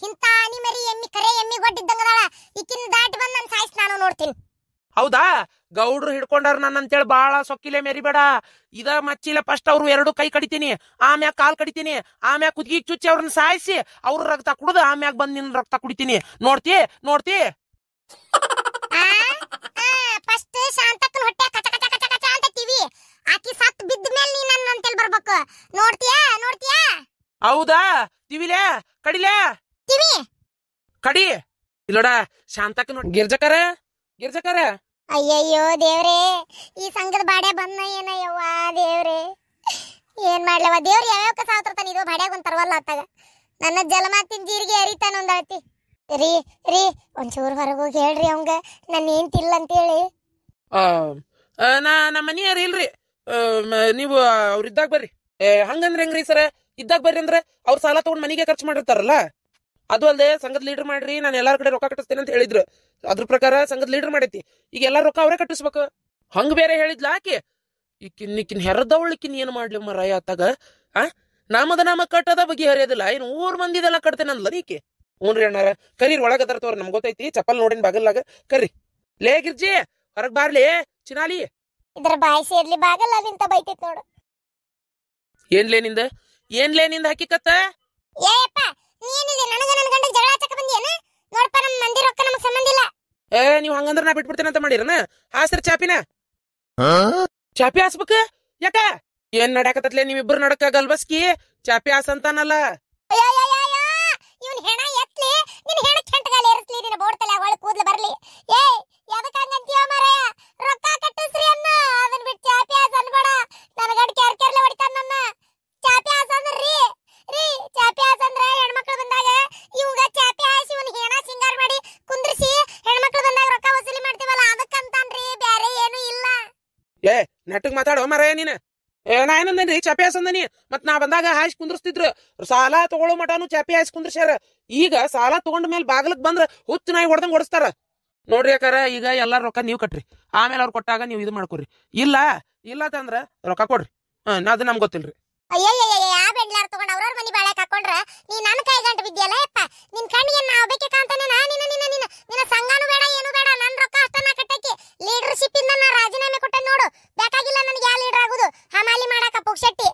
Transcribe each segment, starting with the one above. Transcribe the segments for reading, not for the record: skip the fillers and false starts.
ಇಂತ ಆನಿ ಮರಿ ಎಮ್ಮಿ ಕರೆ ಎಮ್ಮಿ ಗೊಡ್ಡಿದ್ದಂಗದಾಳ ಈಕಿನ ದಾಟಿ ಬಂದ್ ನಾನು ಸಾಯಿಸ್ ನಾನು ನೋಡ್ತೀನಿ. ಹೌದಾ ಗೌಡ್ರು ಹಿಡ್ಕೊಂಡಾರ ನನ್ನ ಅಂತೇಳಿ ಬಾಳ ಸೊಕ್ಕಿಲೆ ಮೆರಿಬೇಡ. ಇದ ಮಚ್ಚಿಲೆ ಫಸ್ಟ್ ಅವ್ರು 2 ಕೈ ಕಡಿತೀನಿ, ಆಮ್ಯಾಗ ಕಾಲ್ ಕಡಿತೀನಿ, ಆಮ್ಯಾಗ ಕುದ್ಗಿ ಚುಚ್ಚಿ ಅವ್ರನ್ನ ಸಾಯಿಸಿ ಅವ್ರ ರಕ್ತ ಕುಡ್ದು ಆಮ್ಯಾಗ ಬಂದ್ ನಿನ್ ರಕ್ತ ಕುಡಿತೀನಿ. ನೋಡ್ತಿ ನೋಡ್ತಿ ಫಸ್ಟ್ ಶಾಂತಕ್ಕನ ಹೊಟ್ಟೆ ಕಚ ಕಚ ಕಚ ಕಚ ಅಂತ ಟಿವಿ ಆಕಿ ಸತ್ ಬಿದ್ದ ಮೇಲೆ ನೀ ನನ್ನ ಅಂತೇಳಿ ಬರ್ಬೇಕು. ನೋಡ್ತೀಯಾ ನೋಡ್ತೀಯಾ? ಹೌದಾ ತಿವಿಲೆ ಕಡಿಲೆ ಟಿವಿ ಕಡಿ ಇಲ್ಲೋಡ ಶಾಂತಕ್ಕ ನೋಡಿ. ಗಿರ್ಜಕರ ಗಿರ್ಜಕರ ಅಯ್ಯಯ್ಯೋ ದೇವ್ರೇ, ಈ ಸಂಘದ ಬಾಡೆ ಬಂದ ಏನ ಯವ್ವ ದೇವ್ರೇ, ಏನ್ ಮಾಡ್ಲವ ದೇವ್ರ ಯಾವ್ಯಾವ ಸಾವತಾನ ಇದು ಬಾಡ್ಯಾಗ ಒಂದ್ ತರವಲ್ಲ ಆತಾಗ ನನ್ನ ಜಲಮಾತಿನ ಜೀರಿಗೆ ಹರಿತಾನ ಒಂದಳತಿ. ರೀ ರೀ ಒಂಚೂರು ಹೊರಗೆ ಹೋಗಿ ಹೇಳ್ರಿ ಅವಂಗ ನನ್ನ ಏನ್ತಿಲ್ಲ ಅಂತ ಹೇಳಿ. ನಮ್ಮ ಮನಿಯಾರ ಇಲ್ರಿ, ನೀವು ಅವ್ರ ಇದ್ದಾಗ ಬರ್ರಿ. ಹಂಗಂದ್ರೆ ಹೆಂಗ್ರಿ ಸರ? ಇದ್ದಾಗ ಬರ್ರಿ ಅಂದ್ರೆ ಅವ್ರ ಸಾಲ ತಗೊಂಡ್ ಮನಿಗೆ ಖರ್ಚು ಮಾಡಿರ್ತಾರಲ್ಲ, ಅದು ಅಲ್ಲದೆ ಸಂಘದ ಲೀಡರ್ ಮಾಡ್ರಿ, ನಾನು ಎಲ್ಲಾರ ಕಡೆ ರೊಕ್ಕ ಕಟ್ಟಿಸ್ತೇನೆ ಅಂತ ಹೇಳಿದ್ರು. ಅದ್ರ ಪ್ರಕಾರ ಸಂಘದ ಲೀಡರ್ ಮಾಡೈತಿ. ಈಗ ಎಲ್ಲಾ ರೊಕ್ಕ ಅವರೇ ಕಟ್ಟಿಸ್ಬೇಕು. ಹಂಗ ಬೇರೆ ಹೇಳಿದ್ಲ ಆಕಿ. ಈಕಿನ್ ಹೆರದವಳಿಕಿನ್ ಏನ್ ಮಾಡ್ಲಿ ಮರಾಯ ಆತಾಗ? ನಾಮದ ನಾಮ ಕಟ್ಟದ ಬಗ್ಗೆ ಹರಿಯೋದಿಲ್ಲ, ಇನ್ ಊರ್ ಮಂದಿದೆಲ್ಲ ಕಟ್ತೇನಂದ್ಲ ನೀಕಿ. ಹ್ಞೂನ್ರಿ ಅಣ್ಣಾರ ಕರೀರಿ, ಒಳಗದಾರ ತೋರ್, ನಮ್ಗೆ ಗೊತ್ತೈತಿ. ಚಪ್ಪಲ್ ನೋಡಿನ ಬಾಗಲ್ಲಾಗ ಕರ್ರಿ. ಲೇ ಗಿರ್ಜಿ ಹೊರಗ್ ಬಾರ್ಲಿ ಚಿನಾಲಿ. ಇದ್ರ ಬಾಯಿ ಸೇರ್ಲಿ ಬಾಗಲ್ಲ ನಿಂತ ಬೈತೈತ್ ನೋಡು. ಏನ್ಲೇ ನಿಂದ ಹಕ್ಕಿಕತ್ತ? ಏಯಪ್ಪ ನೀನಿದೆ ನನಗ ನನ್ನ ಗಂಡ ಜಗಳ ಹಚ್ಚಕ ಬಂದಿಯೇನ? ನೋಡಪ್ಪ ನಮ್ಮ ಮಂದಿ ರೊಕ್ಕ ನಮಗ್ ಸಂಬಂಧ ಇಲ್ಲ. ನೀವ್ ಹಂಗಂದ್ರ ನಾ ಬಿಟ್ಬಿಡ್ತೇನೆ ಅಂತ ಮಾಡಿರನ? ಹಾಸ್ರಿ ಚಾಪಿನ ಚಾಪಿ ಹಾಸ್ಬೇಕ ಯಾಕ? ಏನ್ ನಡ್ಯಾಕತ್ತತ್ಲೆ ನಿಮ್ಮಿಬ್ರು ನಡಕ ಗಲ್ಬಸ್ಕಿ? ಚಾಪಿ ಹಾಸ್ ಅಂತಾನಲ್ಲ. ಇವನ್ ಹೆಣ ಎತ್ಲಿ, ನಿನ್ ಹೆಣ ಕೆಂಟಗಾಲ ಏರಿಸ್ಲಿ, ನಿನ್ನ ಬೋಡ್ತಲೆ ಅವಳ ಕೂದ್ಲು ಬರ್ಲಿ. ಏಯ್ ಯಾದಕ್ಕ ಹಂಗಂತೀಯ ಮಾರಾಯ? ರೊಕ್ಕ ಕಟ್ಟಿಸ್ರಿ ಅನ್ನ, ಅದನ್ನ ಬಿಟ್ಟು ಚಾಪಿ ಹಾಸ್ ಅನ್ಬೇಡ. ನನ್ನ ಗಂಡ ಕೆರ್ಕೆರ್ಲೆ ಹೊಡಿತಾನ ನನ್ನ. ಚಾಪಿ ಹಾಸ್ ಅಂದ್ರಿ ರೀ, ಚಾಪಿ ಹಾಸ್ ಅಂದ್ರ ಹೆಣ್ಮಕ್ಳು ಬಂದಾಗ ಇವಂಗ ಚಾಪಿ ಹಾಸಿ ಇವನ್ ಹೆಣ ಸಿಂಗಾರ ಮಾಡಿ ಕುಂದ್ರಿಸಿ ಹೆಣ್ಮಕ್ಳು ಬಂದಾಗ ರೊಕ್ಕ ವಸೂಲಿ ಮಾಡ್ತೀವಲ್ಲ ಅದಕ್ಕಂತಾನ್ರಿ, ಬ್ಯಾರೆ ಏನು ಇಲ್ಲ. ನೆಟ್ಟಗ್ ಮಾತಾಡೋ ಮಾರಾಯ ನೀನ. ನಾ ಏನಂದೇನ್ರಿ ಚಾಪಿ ಹಾಸ್ ಅಂದನಿ? ಮತ್ ನಾ ಬಂದಾಗ ಹಾಯ್ಸಿ ಕುಂದ್ರಸ್ತಿದ್ರು. ಸಾಲ ತಗೊಳ್ಳೋ ಮಟಾನು ಚಾಪಿ ಹಾಯ್ಸಿ ಕುಂದ್ರಸ್ಯಾರ. ಈಗ ಸಾಲ ತಗೊಂಡ ಮೇಲೆ ಬಾಗ್ಲಕ್ ಬಂದ್ರ ಹುಚ್ಚು ನಾಯಿ ಹೊಡೆದಂಗ್ ಹೊಡಸ್ತಾರ ನೋಡ್ರಿ. ಯಾಕಾರ ಈಗ ಎಲ್ಲಾರ ರೊಕ್ಕ ನೀವ್ ಕಟ್ರಿ, ಆಮೇಲೆ ಅವ್ರು ಕೊಟ್ಟಾಗ ನೀವು ಇದು ಮಾಡ್ಕೊರಿ. ಇಲ್ಲ ಅಂತಂದ್ರ ರೊಕ್ಕ ಕೊಡ್ರಿ. ಅದು ನಮ್ಗೆ ಗೊತ್ತಿಲ್ರಿ. ಅಯ್ಯಯ್ಯಯ್ಯ ಯಾ ಬೆಂಡ್ಲಾರ ತಗೊಂಡ್ ಅವ್ರವ್ರ ಮನಿ ಬಾಳ್ಯಾಕ ಹಾಕೊಂಡ್ರ ನೀ ನನ್ನ ಕೈ ಗಂಟು ಬಿದ್ದಿಯಲ್ಲ ಯಪ್ಪ. ನಿನ್ ಕಣ್ಣಿಗೆ ನಾ ಬೇಕೆ ಕಾಂತಾನೆ. ನಿನ್ನ ಸಂಘನೂ ಬೇಡ ಏನು ಬೇಡ, ನನ್ ರೊಕ್ಕ ಅಷ್ಟನ್ನ ಕಟ್ಟಕ್ಕೆ ಲೀಡರ್ಶಿಪ್ ಇಂದ ನಾ ರಾಜೀನಾಮೆ ಕೊಟ್ಟೆ ನೋಡು. ಬೇಕಾಗಿಲ್ಲ ನನಗೆ ಯಾ ಲೀಡರ್ ಆಗುದು, ಹಮಾಲಿ ಮಾಡಾಕ ಪುಕ್ಷಟ್ಟಿ.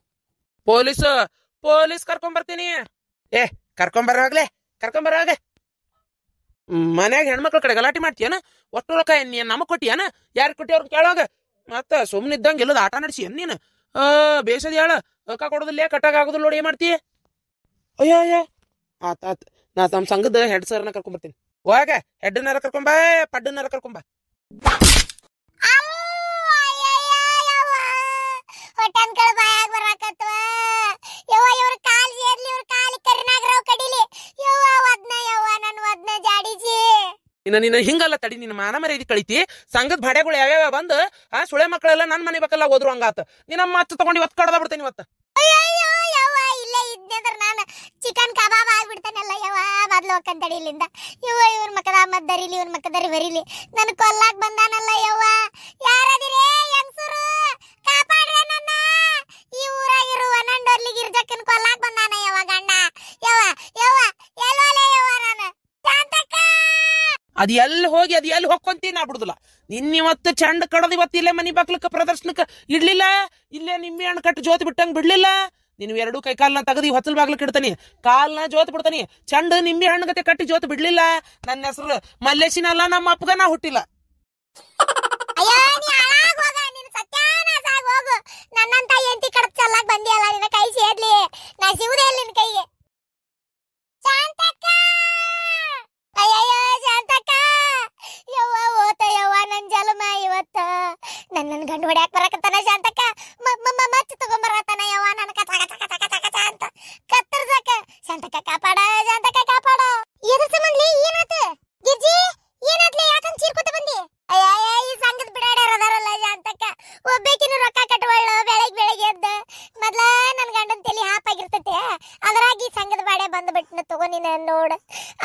ಪೊಲೀಸ್ ಕರ್ಕೊಂಡ್ ಬರ್ತೀನಿ. ಕರ್ಕೊಂಬರಾಗ್ಲೆ ಮನ್ಯಾಗ ಹೆಣ್ಮಕ್ಳ ಕಡೆ ಗಲಾಟಿ ಮಾಡ್ತೀಯನ? ಒಟ್ಟು ರೊಕ್ಕ ನೀನ್ ನಮಗ್ ಕೊಟ್ಟಿಯನ? ಯಾರು ಕೊಟ್ಟಿ ಅವ್ರನ್ನ ಕೇಳೋಗ. ಮತ್ತ ಸುಮ್ನಿದ್ದಂಗ ಎಲ್ಲದ ಆಟ ನಡೆಸಿ ನೀನು? ಬೇಸದ ಹೇಳ, ರೊಕ್ಕ ಕೊಡೋದಿಲ್ಲ, ಕಟ್ಟಾಗ ಆಗೋದಿಲ್ಲ ನೋಡಿ, ಏನ್ ಮಾಡ್ತಿ? ಅಯ್ಯ ಆತ್ ನಾ ನಮ್ಮ ಸಂಘದ ಹೆಡ್ ಸರ್ನ ಕರ್ಕೊಂಬರ್ತೀನಿ. ಹೋಗ ಹೆಡ್ನಾರ ಕರ್ಕೊಂಬ, ಪಡ್ಡನಾರ ಕರ್ಕೊಂಬ. ಹೊಟ್ಟನ್ಕಳ ಬಾಯಾಗ ಬರಾಕತ್ವ ಯವ್ವ. ಇವ್ರ ಕಾಲ್ ಸೇರ್ಲಿ, ಇವ್ರ ಕಾಲಿ ಕರಿನಾಗರಾವ್ ಕಡಿಲಿ ಯವ್ವ. ನನ್ ಒದ್ನ ಜಾಡಿಸಿ ನಿನ್ನ ಹಿಂಗಲ್ಲ ತಡಿ, ನಿನ್ನ ಮಾನ ಮರ್ಯಾದೆ ಕಳಿತಿ. ಸಂಘದ ಭಾಡ್ಯಗಳು ಯಾವ್ಯಾವ ಬಂದು ಸುಳೆ ಮಕ್ಕಳೆಲ್ಲ ನನ್ ಮನೆ ಬೇಕಲ್ಲ ಹೋದ್ರು ಹಂಗಾತ. ನಿನ್ನ ಮಾತು ತಗೊಂಡು ಇವತ್ತು ಕಡ್ದ ಬಿಡ್ತೇನೆ ಇವತ್ತು. ಅಯ್ಯಯ್ಯೋ ಯವ್ವ, ಇಲ್ಲೇ ಇದ್ನಂದ್ರ ನಾನು ಚಿಕನ್ ಕಬಾಬ್ ಆಗ್ಬಿಡ್ತಾನಲ್ಲ ಯವ್ವ. ಮೊದ್ಲು ಹೋಗ್ಕಂತಡಿ ಇಲ್ಲಿಂದ ಯವ್ವ. ಇವ್ರ ಮಕ್ಕದ ಮದ್ದರಿಲಿ, ಇವ್ರ ಮಕ್ಕದರಿ ಬರಿಲಿ, ನನ್ ಕೊಲ್ಲಾಕ್ ಬಂದಾನಲ್ಲ ಯವ್ವ. ಯಾರದಿರೇ ಹೆಂಗ್ಸುರು, ಕಾಪಾಡ್ರೆ ನನ್ನ. ಈ ಊರಾಗಿರುವ ನಂಡೋರ್ಲಿ ಗಿರ್ಜಕ್ಕನ್ ಕೊಲ್ಲಾಕ್ ಬಂದಾನ ಯವ್ವ ಗಂಡ. ಯವ್ವ ಎಲ್ಲೋಲೆ ಯವ್ವ ನಾನು. ಶಾಂತಕ್ಕ ಅದ್ ಎಲ್ಲಿ ಹೋಗಿ ಅದ್ ಎಲ್ಲಿ ಹೊಕ್ಕೊಂತೀನಿ ನಾ ಬಿಡುದಿಲ್ಲ. ನಿನ್ನಿವತ್ತು ಚಂಡ್ ಕಡದ್ ಇವತ್ತು ಇಲ್ಲೇ ಮನಿ ಬಾಕ್ಲಕ್ಕ ಪ್ರದರ್ಶನಕ್ಕೆ ಇಡ್ಲಿಲ್ಲ, ಇಲ್ಲೇ ನಿಮ್ಮೆ ಹಣ್ಣು ಕಟ್ಟು ಜೋತ್ ಬಿಟ್ಟಂಗ್ ಬಿಡ್ಲಿಲ್ಲ. ನೀನು 2 ಕೈ ಕಾಲ್ನ ತಗದಿ ಹೊತ್ತಲ್ ಬಾಗ್ಲಕ್ಕೆ ಇಡ್ತಾನಿ, ಕಾಲ್ನ ಜೋತ್ ಬಿಡ್ತಾನಿ. ಚಂಡ್ ನಿಮ್ಮೆ ಹಣ್ಣು ಗತೆ ಕಟ್ಟಿ ಜೋತ್ ಬಿಡ್ಲಿಲ್ಲ. ನನ್ನ ಹೆಸರು ಮಲ್ಲೇಶಿನಲ್ಲ, ನಮ್ಮ ಅಪ್ಪಗ ನಾ ಹುಟ್ಟಿಲ್ಲ. ಅಯ್ಯೋ ನೀ ಹಾಳಾಗ್ ಹೋಗ, ನೀನು ಸತ್ಯಾನಾಶ ಆಗ್ ಹೋಗು. ನನ್ನಂತ ಎಂತಿ ಕಡದ್ ಚಲ್ಲಾಕ್ ಬಂದಿಯಲ್ಲ, ನಿನ್ನ ಕೈ ಸೇರ್ಲಿ, ನಾ ಸಿಗುದೇ ಇಲ್ಲ ನಿನ್ನ ಕೈಗೆ. ಶಾಂತಕ್ಕ ಅಯ್ಯಯ್ಯೋ ಶಾಂತಕ್ಕ ಯವ್ವ, ಓತ ಯವ್ವ ನನ್ ಜಲಮ ಇವತ್ತ. ನನ್ನ ಗಂಡು ಹೊಡ್ಯಾಕ್ ಬರಕತ್ತಾನ ಶಾಂತಕ್ಕ. ಮಚ್ಚ ತಗೊಂಬರತ್ತಾನ ಯವ್ವ ನನ್ನ ಕಚ ಅಂತ ಕತ್ತರ್ಸಕ. ಶಾಂತಕ್ಕ ಕಾಪಾಡ, ಶಾಂತಕ್ಕ ಕಾಪಾಡ. ಎದ್ರ ಸಂಬಂಧ್ಲಿ ಏನಾತ ಗಿರ್ಜಿ? ಏನಾತ್ಲಿ? ಯಾಕಂಗ್ ಚೀರ್ಕೊತ ಬಂದಿ? ಅಯ್ಯ ಈ ಸಂಘದ ಬಿಡಾಡ್ಯಾರ ಅದಾರಲ್ಲ ಶಾಂತಕ್ಕ, ಒಬ್ಬೇಕಿನ್ನು ರೊಕ್ಕ ಕಟ್ಟವಳ್ಳ. ಬೆಳಗ್ಗೆ ಎದ್ದ ಮೊದ್ಲ ನನ್ ಗಂಡನ್ ತಲಿ ಹಾಪಾಗಿರ್ತೈತೆ, ಅದ್ರಾಗಿ ಸಂಘದ ಬಾಡೆ ಬಂದ್ಬಿಟ್ನ ತಗೋ ನೀನ ನೋಡ್.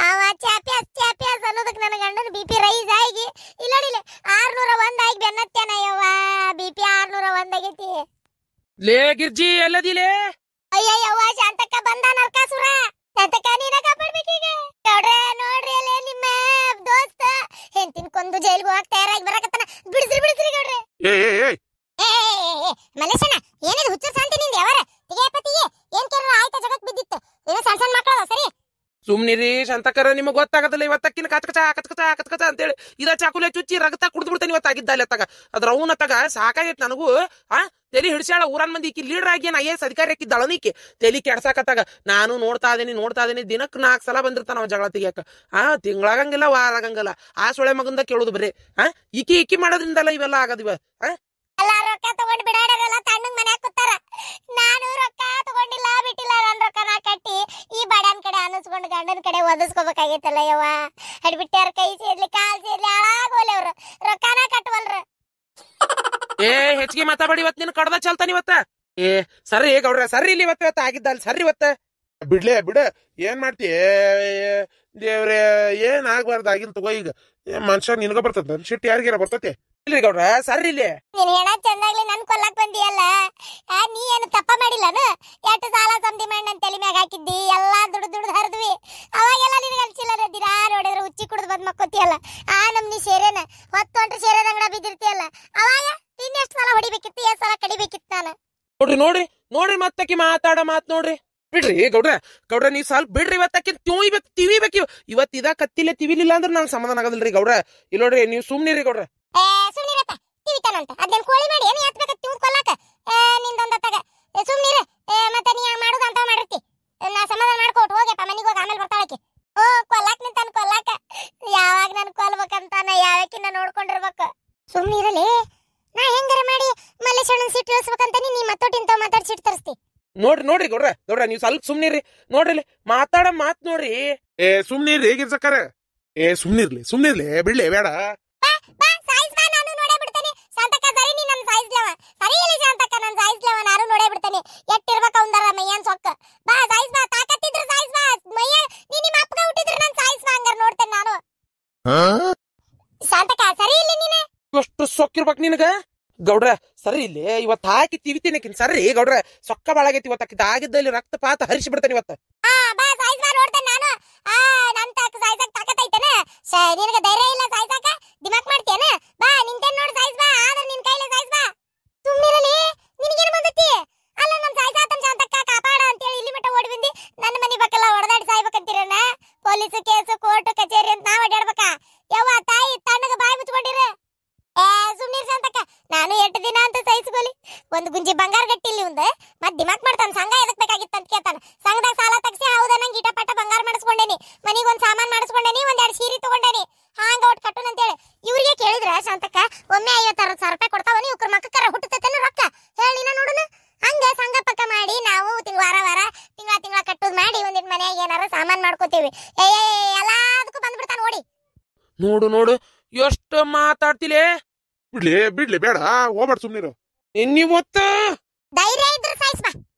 ಅವ ಚಾಪಿ ಹಾಸ್ ಅನ್ನೋದಕ್ಕೆ ನನ್ನ ಗಂಡನ BP ರೈಸ್ ಆಗಿ ಇಲ್ಲ 601 ಆಗಿ ಬೆನ್ನತ್ತೇನ ಯವ್ವ. BP 601 ಆಗೈತಿ. ಲೇ ಗಿರ್ಜಿ ಎಲ್ಲದಿಲೇ? ಅಯ್ಯಯ್ಯವ್ವ ಶಾಂತಕ್ಕ ಬಂದ ನರಕಾಸುರ. ಶಾಂತಕ್ಕ ನೀನ ಕಾಪಾಡ್ಬೇಕೀಗ. ಬಂದು ಜೈಲಿಗೆ ಹೋಗಕ್ ತಯಾರಾಗಿ ಬರಕತ್ತಾನ. ಬಿಡಿಸ್ರಿ ಬಿಡಿಸ್ರಿ ಗೌಡ್ರೆ. ಮಲೇಶಣ್ಣ ಏನಿದು ಹುಚ್ಚ ಶಾಂತಿ ನಿಂದ ಯಾವಾರ ತಿಗೆಯಪತಿಗೆ ಏನ್ ಕೇಳ ಆಯ್ತಾ ಜಗತ್ ಬಿದ್ದಿತ್ತು. ಏನೋ ಸಣ್ಣ ಸಣ್ಣ ಮಕ್ಕಳದ ಸರಿ ಸುಮ್ನಿರಿ ಶಾಂತಕರ, ನಿಮಗ್ ಗೊತ್ತಾಗತ್ತಲ್ಲ ಇವತ್ತಕ್ಕಿನ ಕಚಕಚ ಕಚಕಚ ಕಚಕಚ ಅಂತೇಳಿ ಇದ ಚಾಕುಲೆ ಚುಚ್ಚಿ ರಕ್ತ ಕುಡ್ದು ಬಿಡ್ತಾನೆ ಇವತ್ತಾಗಿದ್ದ ಅಲ್ಲಿ ಅತ್ತಾಗ. ಅದ್ರ ಅವನ ತಗ ಸಾಕಾಗೈತ್ ನನಗೂ. ತೆಲಿ ಹಿಡ್ಸ್ಯಾಳ ಊರನ್ ಮಂದಿ ಈಕಿ ಲೀಡರ್ ಆಗಿ ನಾ ಐಎಎಸ್ ಅಧಿಕಾರಿ ಹಾಕಿದ್ದಳನೀಕಿ ತೆಲಿ ಕೆಡ್ಸಾಕತ್ತಾಗ. ನಾನು ನೋಡ್ತಾ ಇದೀನಿ ದಿನಕ್ಕೆ 4 ಸಲ ಬಂದಿರ್ತಾನ ಅವ ಜಗಳ ತೆಗಿಯಾಕ. ತಿಂಗಳಾಗಂಗಿಲ್ಲ ವಾರ ಆಗಂಗಿಲ್ಲ. ಆ ಸೊಳೆ ಮಗಂದ ಕೇಳುದು ಬರೀ ಈಕಿ ಮಾಡೋದ್ರಿಂದಲ್ಲ ಇವೆಲ್ಲ ಆಗದಿವ. ಎಲ್ಲ ರೊಕ್ಕ ತಗೊಂಡ್ ಬಿಡಾಡಲ್ಲ ತಣ್ಣಗ್ ಮನ್ಯಾಗ ಕೂತಾರ. ನಾನು ರೊಕ್ಕ ತಗೊಂಡಿಲ್ಲ ಬಿಟ್ಟಿಲ್ಲ, ನನ್ ರೊಕ್ಕ ನಾ ಕಟ್ಟಿ ಈ ಬಡನ್ ಕಡೆ ಅನಿಸ್ಕೊಂಡು ಗಂಡನ ಕಡೆ ಒದಸ್ಕೋಬೇಕಾಗೈತಲ್ಲ ಯವ್ವ. ಹಡ್ಬಿಟ್ಟಾರ ಕೈ ಸೇರ್ಲಿ ಕಾಲ್ ಸೇರ್ಲಿ ಹಾಳಾಗೋಲಿ ಅವ್ರು, ರೊಕ್ಕನ ಕಟ್ಟವಲ್ರ. ಹೆಚ್ಚಿಗೆ ಮಾತಾಡಿ ಇವತ್ ನಿನ್ ಕಡ್ದ ಚಲ್ತಾನ ಇವತ್ತ. ಸರಿ ಗೌಡ್ರ ಸರಿ ಇಲ್ಲಿ ಇವತ್ತ ಆಗಿದ್ದಲ್ ಸರಿ ಇವತ್ತ ಬಿಡ ಏನ್ ಮಾಡ್ತಿ ದೇವ್ರೆ. ಏನ್ ಆಗ್ಬಾರ್ದು ಆಗಿಲ್ ತಗೋ. ಈಗ ಮನುಷ್ಯ ನಿನ್ಗ ಬರ್ತದ ಶಿಟ್ ಯಾರಿಗಾರ ಬರ್ತತಿ ಇಲ್ರಿ ಗೌಡ್ರ ಸರಿ ಇಲ್ಲಿ. ನೀನ್ ಹೇಳ ಚಂದಾಗ್ಲಿ ನನ್ ಕೊಲ್ಲಕ್ ಬಂದಿಯಲ್ಲ. ನೀ ಏನು ತಪ್ಪ ಮಾಡಿಲ್ಲನು? ಎಷ್ಟು ಸಾಲ ಸಂಧಿ ಮಾಡಿ ನನ್ ತಲೆ ಮ್ಯಾಗ ಹಾಕಿದ್ದಿ, ಎಲ್ಲಾ ದುಡ್ದು ಹರಿದ್ವಿ. ಅವಾಗೆಲ್ಲ ನಿನಗೆ ಅನ್ಸಿಲ್ಲ ದಿನಾ ನೋಡಿದ್ರೆ ಉಚ್ಚಿ ಕುಡ್ದು ಬಂದ್ ಮಕ್ಕೋತಿಯಲ್ಲ. ನಮ್ನಿ ಸೇರೇನ ಹೊತ್ತೊಂಟ್ರೆ ಸೇರೇದ ಅಂಗಡ ಬಿದ್ದಿರ್ತಿಯಲ್ಲ. ಅವಾಗ ಇನ್ನೆಷ್ಟು ಸಲ ಹೊಡಿಬೇಕಿತ್ತು, ಎಷ್ಟು ಸಲ ಕಡಿಬೇಕಿತ್ತು ನಾನು. ನೋಡ್ರಿ ಮತ್ತಕಿ ಮಾತಾಡ ಮಾತ್ ನೋಡ್ರಿ. ಬಿಡ್ರಿ ಗೌಡ್ರ ನೀವ್ ಸ್ವಲ್ಪ ಬಿಡ್ರಿ. ಇವತ್ತಕ್ಕೆ ತಿವಿಬೇಕು ಇವತ್ ಇದ ಕತ್ತಿಲೆ ತಿವಿಲಿಲ್ಲ ಅಂದ್ರೆ ನಂಗೆ ಸಮಾಧಾನ ಆಗೋದಿಲ್ರಿ ಗೌಡ್ರ. ಇಲ್ಲ ನೋಡ್ರಿ ನೀವು ಸುಮ್ನಿರಿ ಗೌಡ್ರ. ಸುಮ್ನಿರಪ್ಪ ತಿವಿತಾನಂತ ಅದೇನ್ ಕೋಳಿ ಮಾಡಿ ಏನು ಎತ್ಬೇಕ ತಿವ್ ಕೊಲ್ಲಾಕ ನಿಂದೊಂದತ್ತಾಗ ಸುಮ್ನಿರ. ಮತ್ತೆ ನೀ ಮಾಡುದು ಅಂತ ಮಾಡಿರ್ತಿ. ನಾ ಸಮಾಧಾನ ಮಾಡ್ಕೊಟ್ ಹೋಗ್ಯಪ್ಪ ಮನಿಗೆ ಹೋಗಿ ಆಮೇಲೆ ಬರ್ತಾಳಕ್ಕೆ. ಕೊಲ್ಲಾಕ್ ನಿಂತಾನ ಕೊಲ್ಲಾಕ. ಯಾವಾಗ ನನ್ ಕೊಲ್ಬೇಕಂತಾನ ಯಾವಕ್ಕಿನ್ನ ನೋಡ್ಕೊಂಡಿರ್ಬೇಕು. ಸುಮ್ನಿರಲಿ. ನಾ ಹೆಂಗಾರ ಮಾಡಿ ಮಲ್ಲೇಶಣ್ಣನ್ ಸಿಟ್ಟು ಇಳಿಸ್ಬೇಕಂತ ನೀ ಮತ್ತೊಟ್ಟಿಂತ ಮಾತಾಡಿ ಸಿಟ್ಟು ತರಿಸ್ತಿ. ನೋಡ್ರಿ ಗೌಡ್ರ ನೀವ್ ಸ್ವಲ್ಪ ಸುಮ್ನಿರಿ. ನೋಡ್ರಿ ಮಾತಾಡ ಮಾತ್ ನೋಡ್ರಿ. ಸುಮ್ನಿರಿ ಹೇಗಿರ್ಸಕ್ಕಾರ. ಸುಮ್ನಿರ್ಲಿ ಬಿಡ್ಲಿ ಬೇಡ. ಎಟ್ಟಿರ್ಬೇಕ ಒಂದರ ಮೈಯನ್ ಸೊಕ್ಕ. ಬಾ ಸಾಯಿಸ್ ಬಾ, ತಾಕತ್ತಿದ್ರ ಸಾಯಿಸ್ ಬಾ. ಮೈಯ ನೀ ನಿಮ್ಮ ಅಪ್ಪಗ ಹುಟ್ಟಿದ್ರ ನಾನು ಸಾಯಿಸ್ ಬಾ ಹಂಗಾರ ನೋಡ್ತೇನೆ ನಾನು. ಶಾಂತಕ ಸರಿ ಇಲ್ಲ ನೀನೆ. ಎಷ್ಟು ಸೊಕ್ಕಿರ್ಬೇಕ್ ನಿನಗ ಗೌಡ್ರ. ಸರಿ ಇಲ್ಲಿ ಇವತ್ತು ಹಾಕಿ ತಿವಿತೀನಿ ಸರಿ ಗೌಡ್ರ. ಸೊಕ್ಕ ಬಾಳಾಗೈತಿ ಇವತ್ತು ಆಗಿದ್ದಲ್ಲಿ ರಕ್ತಪಾತ ಹರಿಸಿ ಬಿಡ್ತಾನೆ ಇವತ್ತು. ಬಾ ಸಾಯಿಸ್ ಬಾ ನೋಡ್ತೇನೆ ನಾನು. ನನ್ ಸಾಯ್ಸಕ್ ತಾಕತ್ ಐತೇನ? ನಿನಗೆ ಧೈರ್ಯ ಇಲ್ಲ ಸಾಯ್ಸಕ? ದಿಮಾಕ್ ಮಾಡ್ತೇನ? ಬಾ ನಿಂತೇನ್ ನೋಡ್ ಸಾಯಿಸ್ ಬಾ. ಆದ್ರೆ ನಿನ್ ಕೈಲೇ ಸಾಯಿಸ್ ಬಾ. ಸುಮ್ಮನಿರಲಿ. ನಿನಗೇನು ಬಂದತಿ? ಅಲ್ಲ ನಮ್ ಸಾಯ್ಸಾತನ್ ಶಾಂತಕ್ಕ ಕಾಪಾಡ ಅಂತೇಳಿ ಇಲ್ಲಿ ಮಟ್ಟ ಓಡಿ ಬಂದಿ. ನನ್ನ ಮನಿ ಬಕ್ಕಲ್ಲ ಹೊಡೆದಾಡಿ ಸಾಯ್ಬೇಕಂತೀರನ? ಪೊಲೀಸ್ ಕೇಸು ಕೋರ್ಟ್ ಕಚೇರಿ ಅಂತ ನಾವ್ ಅಡ್ಯಾಡ್ಬೇಕ? ಯವ್ವ ತಾಯಿ ತಣ್ಣಗ ಬಾಯಿ ಮುಚ್ಕೊಂಡಿರ. ಸುಮ್ನಿರ್ ಶಾಂತಕ್ಕ. ನಾನು 8 ದಿನ ಅಂತ ಸಹಿಸ್ಕೊಲಿ. ಒಂದು ಗುಂಜಿ ಬಂಗಾರ ಗಟ್ಟಿಲಿ ಒಂದ್ ಮತ್ ದಿಮಾಕ್ ಮಾಡ್ತಾನ. ಸಂಘ ಎದಕ್ ಬೇಕಾಗಿತ್ತು ಅಂತ ಕೇಳ್ತಾನ. ಸಂಘದಾಗ ಸಾಲ ತಗ್ಸಿ ಹೌದ ನಂಗೆ ಗೀಟ ಪಟ್ಟ ಬಂಗಾರ ಮಾಡಿಸ್ಕೊಂಡೇನಿ, ಮನಿಗೊಂದ್ ಸಾಮಾನ್ ಮಾಡಿಸ್ಕೊಂಡೇನಿ, 1-2 ಸೀರೆ ತಗೊಂಡೇನಿ. ಹಾಂಗ ಒಟ್ಟು ಕಟ್ಟುನ್ ಅಂತೇಳಿ ಇವ್ರಿಗೆ ಕೇಳಿದ್ರ ಶಾಂತಕ್ಕ ಒಮ್ಮೆ 50-60 ರೂಪಾಯಿ ಕೊಡ್ತಾವನಿ. ಇವ್ರ ಮಕ್ಕಕ್ಕರ ಹುಟ್ಟತೇನ ರೊಕ್ಕ ಹೇಳಿ ನಾ ನೋಡುನು. ಹಂಗ ಸಂಘ ಪಕ್ಕ ಮಾಡಿ ನಾವು ವಾರ ತಿಂಗಳ ಕಟ್ಟುದ್ ಮಾಡಿ ಒಂದಿಟ್ ಮನ್ಯಾಗ ಏನಾರ ಸಾಮಾನ್ ಮಾಡ್ಕೋತೀವಿ. ಎಲ್ಲದಕ್ಕೂ ಬಂದ್ಬಿಡ್ತಾನ ನೋಡಿ. ನೋಡು ಎಷ್ಟು ಮಾತಾಡ್ತಿಲೇ. ಬಿಡ್ಲಿ ಬೇಡ ಹೋಗ್ಬೇಡ ಸುಮ್ನಿರು. ನೀವತ್ತ ಧೈರ್ಯ ಇದ್ರೆ ಸಾಯಿಸ್ ಬಾ.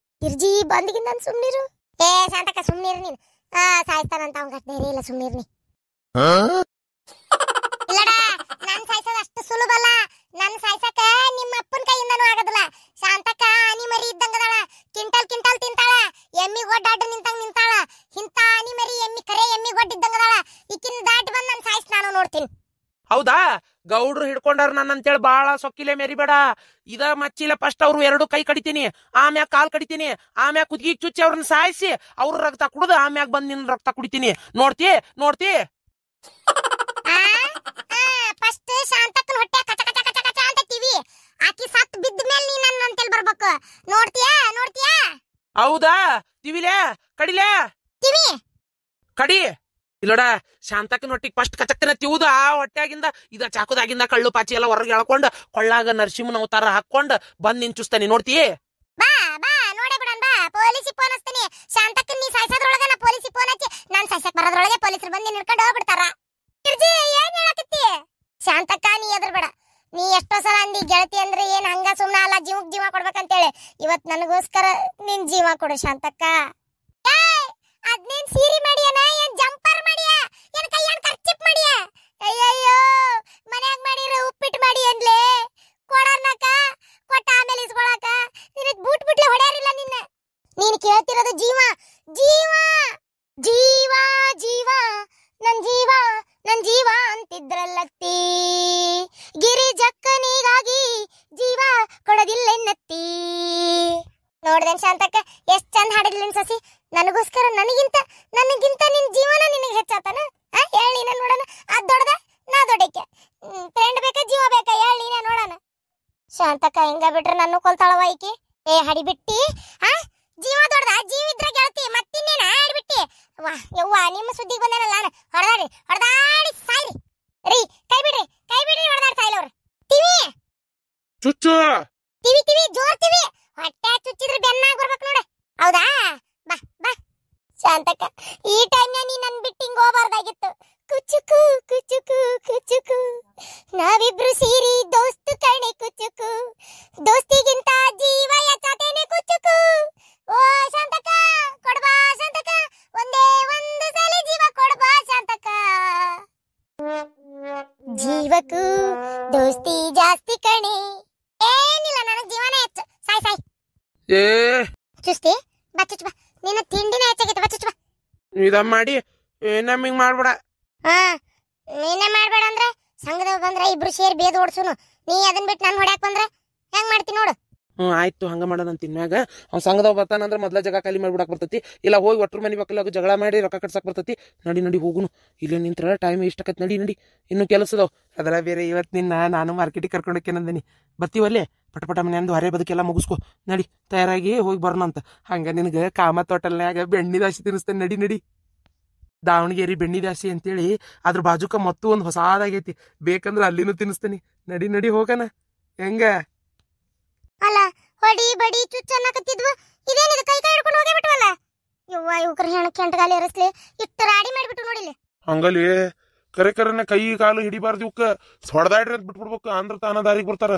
ಇರ್ಜಿ ಬಂದಿಗಿಂದ ಸುಮ್ನಿರು. ಶಾಂತಕ್ಕ ಸುಮ್ನಿರು ನೀನು. ಸಾಯಿಸ್ತಾನಂತ ಅವಂಗ ಧೈರ್ಯ ಇಲ್ಲ. ಸುಮ್ನಿರ್ ನೀ. ಇಲ್ಲಡ ನನ್ ಸಾಯ್ಸೋದು ಅಷ್ಟು ಸುಲಭ ಅಲ್ಲ. ನನ್ ಸಾಯ್ಸಕ ನಿಮ್ಮ ಅಪ್ಪನ ಕೈಯಿಂದನೂ ಆಗೋದಿಲ್ಲ. ಶಾಂತಕ್ಕ ಆನಿ ಮರಿ ಇದ್ದಂಗದಾಳ. ಕಿಂಟಲ್ ತಿಂತಾಳ. ಎಮ್ಮಿ ಗೊಡ್ಡಾಡು ನಿಂತಾಳ. ಇಂತ ಆನಿ ಮರಿ ಕರೆ ಎಮ್ಮಿ ಗೊಡ್ಡಿದ್ದಂಗದಾಳ. ಈಕಿನ ದಾಟಿ ಬಂದ್ ನನ್ ಸಾಯ್ಸ್ ನಾನು ನೋಡ್ತೀನಿ. ಹೌದಾ ಗೌಡ್ರು ಹಿಡ್ಕೊಂಡಾರ ನನ್ನ ಅಂತೇಳಿ ಬಾಳ ಸೊಕ್ಕಿಲೆ ಮೆರಿಬೇಡ. ಇದ ಮಚ್ಚಿಲ್ಲ. ಫಸ್ಟ್ ಅವ್ರು 2 ಕೈ ಕಡಿತೀನಿ, ಆಮ್ಯಾಗ ಕಾಲ್ ಕಡಿತೀನಿ, ಆಮ್ಯಾಗ ಕುದ್ಗಿ ಚುಚ್ಚಿ ಅವ್ರನ್ನ ಸಾಯಿಸಿ ಅವ್ರ ರಕ್ತ ಕುಡ್ದು ಆಮ್ಯಾಗ ಬಂದ್ ನಿನ್ ರಕ್ತ ಕುಡಿತೀನಿ. ನೋಡ್ತಿ ಫಸ್ಟ್ ಶಾಂತಕ್ಕನ ಹೊಟ್ಟೆ ಕಚ ಕಚ ಕಚ ಕಚ ಅಂತ ಟಿವಿ ಆಕಿ ಸತ್ ಬಿದ್ದ ಮೇಲೆ ನೀ ನನ್ನ ಅಂತೇಳಿ ಬರ್ಬೇಕು. ನೋಡ್ತೀಯಾ? ಹೌದಾ ತಿವಿಲೆ ಕಡಿಲೆ ಟಿವಿ ಕಡಿ. ಇಲ್ಲೋಡ ಶಾಂತಕ್ಕನ ಹೊಟ್ಟಿಗೆ ಫಸ್ಟ್ ಕಚಕ್ತಿನ ತಿವುದ ಆ ಹೊಟ್ಟೆಗಿಂದ ಇದ ಚಾಕುದಾಗಿಂದ ಕಳ್ಳು ಪಾಚಿ ಎಲ್ಲ ಹೊರಗೆ ಎಳ್ಕೊಂಡ್ ಕೊಳ್ಳಾಗ ನರಸಿಂಹನ ಅವತಾರ ಹಾಕೊಂಡ್ ಬಂದ್ ನಿಂಚುಸ್ತಾನೆ. ನೋಡ್ತಿ? ಬಾ ನೋಡೇ ಬಿಡೋಣ. ಬಾ ಪೊಲೀಸಿಗೆ ಫೋನ್ ಹಚ್ತೀನಿ. ಶಾಂತಕ್ಕನ ನೀ ಸಾಯ್ಸೋದ್ರೊಳಗ ನಾ ಪೊಲೀಸಿಗೆ ಫೋನ್ ಹಚ್ಚಿ ನಾನ್ ಸಾಯ್ಸಕ್ ಬರೋದ್ರೊಳಗೆ ಪೊಲೀಸರು ಬಂದು ಹಿಡ್ಕೊಂಡು ಹೋಗ್ಬಿಡ್ತಾರ. ಏನ್ ಹೇಳಕತ್ತಿ? ಶಾಂತಕ್ಕ ನೀ ಎದ್ರಬೇಡ. ನೀ ಎಷ್ಟೋ ಸಲ ಅಂದಿ ಗೆಳತಿ ಅಂದ್ರೆ ಏನ್ ಹಂಗ ಸುಮ್ನ ಅಲ್ಲ, ಜೀವ ಕೊಡ್ಬೇಕಂತೇಳಿ. ಇವತ್ ನನಗೋಸ್ಕರ ನಿನ್ ಜೀವ ಕೊಡು ಶಾಂತಕ್ಕ. ಅದ್ನೇನ್ ಸೀರೆ ಮಾಡಿಯನ? ಏನ್ ಜಂಪರ್ ಮಾಡಿಯ? ಏನ್ ಕೈಯನ್ ಕರ್ಚಿಪ್ ಮಾಡಿಯ? ಅಯ್ಯಯ್ಯೋ ಮನ್ಯಾಗ ಮಾಡಿರ ಉಪ್ಪಿಟ್ಟು ಮಾಡಿ ಅನ್ಲೇ ಕೊಡನಕ ಕೊಟ್ಟ ಆಮೇಲೆ ಇಸ್ಕೊಳಕ ನಿನಗ್ ಬೂಟ್ಲೆ ಹೊಡ್ಯಾರಿಲ್ಲ ನಿನ್ನ. ನೀನ್ ಕೇಳ್ತಿರೋದು ಜೀವ ನನ್ ಜೀವ ಅಂತಿದ್ರಲ್ಲತ್ತಿ. ಶಾಂತಕ್ಕ ಹಿಂಗ ಬಿಟ್ರೆ ನನ್ನ ಕೊಲ್ತಾಳವ ಈಕಿ. ಏ ಹಡಿ ಬಿಟ್ಟಿ ಆ ಜೀವ ದೊಡ್ಡದ ಜೀವ ಇದ್ರ ಗೆಳತಿ ಮತ್ತಿನ್ನೇನ ಹಡಿ ಬಿಟ್ಟಿ. ವಾ ಯವ್ವ ನಿಮ್ಮ ಸುದ್ದಿಗೆ ಬಂದೇನಲ್ಲ ನಾನು. ಹೊಡೆದಾಡಿ ಸಾಯ್ರಿ ರೀ. ಕೈ ಬಿಡ್ರಿ ಹೊಡೆದಾಡಿ ಸಾಯ್ಲವ್ರು. ಟಿವಿ ಚುಚ್ಚು ಟಿವಿ ಜೋರ್ ಟಿವಿ ಹೊಟ್ಟೆ ಚುಚ್ಚಿದ್ರೆ ಬೆನ್ನಾಗ ಬರ್ಬೇಕು ನೋಡು. ಹೌದಾ ಬಾ ಶಾಂತಕ್ಕ, ಈ ಟೈಮ್ ನೀ ನನ್ ಬಿಟ್ಟು ಹಿಂಗ್ ಹೋಗ್ಬಾರ್ದಾಗಿತ್ತು. ಕುಚುಕು ಕುಚುಕು ಕುಚುಕು ನಾವಿಬ್ರು ಸೇರಿ ದೋಸ್ತು ಕಣೆ ಕುಚುಕು, ದೋಸ್ತಿಗಿಂತ ಜೀವ ಹೆಚ್ಚಾತೇನೆ ಕುಚುಕು. ಓ ಶಾಂತಕ್ಕ ಕೊಡ್ಬಾ ಶಾಂತಕ್ಕ, ಒಂದೇ ಒಂದು ಸಲ ಜೀವ ಕೊಡ್ಬಾ ಶಾಂತಕ್ಕ. ಜೀವಕ್ಕೂ ದೋಸ್ತಿ ಜಾಸ್ತಿ ಕಣೆ. ಏನಿಲ್ಲ ನನಗ್ ಜೀವನ ಹೆಚ್ಚು. ಸಾಯ್ ಏ ಚುಸ್ತಿ ಬಾ ಚುಚ್ಚು ಬಾ. ನಿನ್ನ ತಿಂಡಿನ ಹೆಚ್ಚಾಗೈತೆ ಬಾ ಚುಚ್ಚು ಬಾ. ಇದಮ್ಮ ಮಾಡಿ ನಮ್ ಹಿಂಗ್ ಮಾಡ್ಬೇಡ. ಹಾ ನೀನೇ ಮಾಡ್ಬೇಡ ಅಂದ್ರೆ ಸಂಘದವ್ ಬಂದ್ರ ಇಬ್ರು ಸೇರಿ ಬೇದ್ ಓಡ್ಸುನು. ನೀ ಅದನ್ ಬಿಟ್ಟು ನಾನು ಹೊಡ್ಯಾಕ್ ಬಂದ್ರ ಹೆಂಗ್ ಮಾಡ್ತಿ ನೋಡು. ಆಯ್ತು ಹಂಗ ಮಾಡೋದಂತ. ಇನ್ಮ್ಯಾಗ ಅವ್ನ ಸಂಘದವ್ ಬರ್ತಾನಂದ್ರ ಮೊದ್ಲ ಜಾಗ ಖಾಲಿ ಮಾಡ್ಬಿಡಕ್ ಬರ್ತೈತಿ. ಇಲ್ಲ ಹೋಗಿ ಒಟ್ರ ಮನಿ ಮಕ್ಕಳು ಜಗಳ ಮಾಡಿ ರೊಕ್ಕ ಕಟ್ಸಕ್ ಬರ್ತೈತಿ. ನಡಿ ಹೋಗುನು. ಇಲ್ಲೇ ನಿಂತ್ರ ಟೈಮ್ ಇಷ್ಟಕತ್. ನಡಿ ಇನ್ನು ಕೆಲಸದವ್. ಅದರ ಬೇರೆ ಇವತ್ತು ನಿನ್ನ ನಾನು ಮಾರ್ಕೆಟಿಗೆ ಕರ್ಕೊಂಡೋಕೆ ನಂದಿನಿ. ಬರ್ತೀವಲ್ಲೇ ಪಟ ಮನೆಯಂದು ಹೊರೆ ಬದುಕೆಲ್ಲ ಮುಗಿಸ್ಕೊ. ನಡಿ ತಯಾರಾಗಿ ಹೋಗಿ ಬರೋಣ ಅಂತ. ಹಂಗ ನಿನಗೆ ಕಾಮತ್ ಹೋಟೆಲ್ನ್ಯಾಗ ಬೆಣ್ಣಿ ದಾಸಿ ತಿನ್ನಿಸ್ತೇನೆ. ನಡಿ ದಾವಣಗೆರೆ ಬೆಣ್ಣಿ ದಾಸಿ ಅಂತೇಳಿ ಅದ್ರ ಬಾಜುಕ ಮತ್ತು ಒಂದು ಹೊಸಾದಾಗೈತಿ. ಬೇಕಂದ್ರೆ ಅಲ್ಲಿನೂ ತಿನ್ನಿಸ್ತೇನೆ. ನಡಿ ಹೋಗಣ. ಹೆಂಗ ಅಲ್ಲ ಹೊಡಿ ಬಡಿ ಚುಚ್ಚ ಅನ್ನಕತ್ತಿದ್ವು. ಇದೇನಿದು ಕೈ ಹಿಡ್ಕೊಂಡು ಹೋಗೇ ಬಿಟ್ವಲ್ಲ. ಯವ್ವ ಇವ್ಕರ ಹೆಣ ಕೆಂಟಗಾಲಿ ಎರಸ್ಲಿ ಇಟ್ಟು ರಾಡಿ ಮಾಡಿಬಿಟ್ಟು ನೋಡಿಲಿ. ಹಂಗಲ್ಲಿ ಕರೆನ ಕೈ ಕಾಲು ಹಿಡಿಬಾರ್ದು. ಇವಕ್ಕ ಹೊಡೆದಾಡ್ರಿ ಅಂತ ಬಿಟ್ಬಿಡ್ಬೇಕು. ಅಂದ್ರ ತಾನ ದಾರಿಗೆ ಬರ್ತಾರ.